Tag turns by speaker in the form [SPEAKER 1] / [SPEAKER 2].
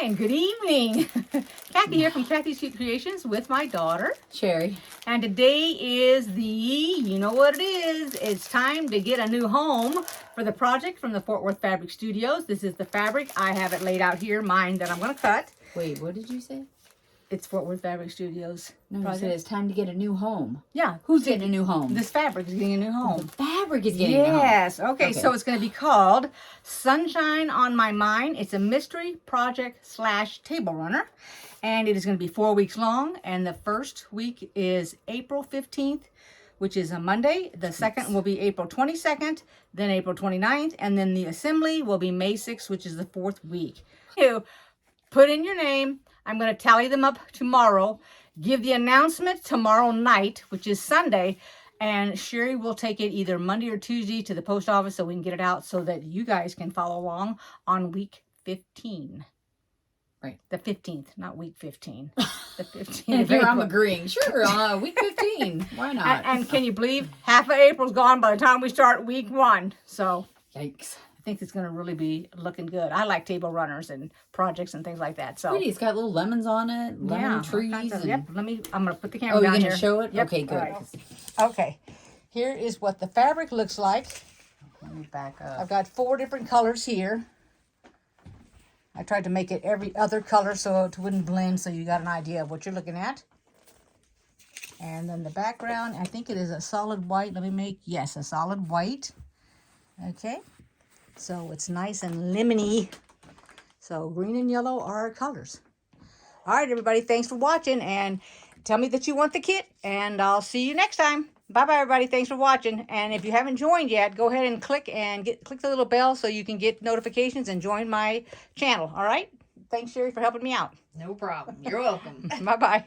[SPEAKER 1] Hi, and good evening. Kathy here from KathysKuteKreations with my daughter,
[SPEAKER 2] Sherry.
[SPEAKER 1] And today is you know what it is. It's time to get a new home for the project from the Fort Worth Fabric Studios. This is the fabric. I have it laid out here, mine that I'm going to cut.
[SPEAKER 2] Wait, what did you say?
[SPEAKER 1] It's Fort Worth Fabric Studios.
[SPEAKER 2] No, you said it's time to get a new home.
[SPEAKER 1] Yeah.
[SPEAKER 2] Who's getting a new home?
[SPEAKER 1] This fabric is getting a new home.
[SPEAKER 2] The fabric is getting a new home.
[SPEAKER 1] Yes. Okay, so it's going to be called Sunshine on My Mind. It's a mystery project / table runner. And it is going to be 4 weeks long. And the first week is April 15th, which is a Monday. The second will be April 22nd, then April 29th. And then the assembly will be May 6th, which is the 4th week. You put in your name. I'm going to tally them up tomorrow. Give the announcement tomorrow night, which is Sunday. And Sherry will take it either Monday or Tuesday to the post office so we can get it out so that you guys can follow along on week 15.
[SPEAKER 2] Right.
[SPEAKER 1] The 15th, not week 15. The 15th.
[SPEAKER 2] Here I'm agreeing. Sure, week 15. Why not?
[SPEAKER 1] And can you believe half of April's gone by the time we start week 1? So
[SPEAKER 2] Yikes.
[SPEAKER 1] I think it's going to really be looking good. I like table runners and projects and things like that. So
[SPEAKER 2] Pretty. It's got little lemons on it, lemon trees.
[SPEAKER 1] Yep. I'm going to put the camera
[SPEAKER 2] Oh, you're
[SPEAKER 1] down
[SPEAKER 2] going
[SPEAKER 1] here.
[SPEAKER 2] to show it?
[SPEAKER 1] Yep.
[SPEAKER 2] Okay, good.
[SPEAKER 1] All right. Okay. Here is what the fabric looks like.
[SPEAKER 2] Let me back up.
[SPEAKER 1] I've got 4 different colors here. I tried to make it every other color so it wouldn't blend, so you got an idea of what you're looking at. And then the background, I think it is a solid white. Let me make, yes, a solid white. Okay. So it's nice and lemony. So green and yellow are our colors. All right, everybody. Thanks for watching. And tell me that you want the kit. And I'll see you next time. Bye-bye, everybody. Thanks for watching. And if you haven't joined yet, go ahead and click the little bell so you can get notifications and join my channel. All right? Thanks, Sherry, for helping me out.
[SPEAKER 2] No problem. You're welcome.
[SPEAKER 1] Bye-bye.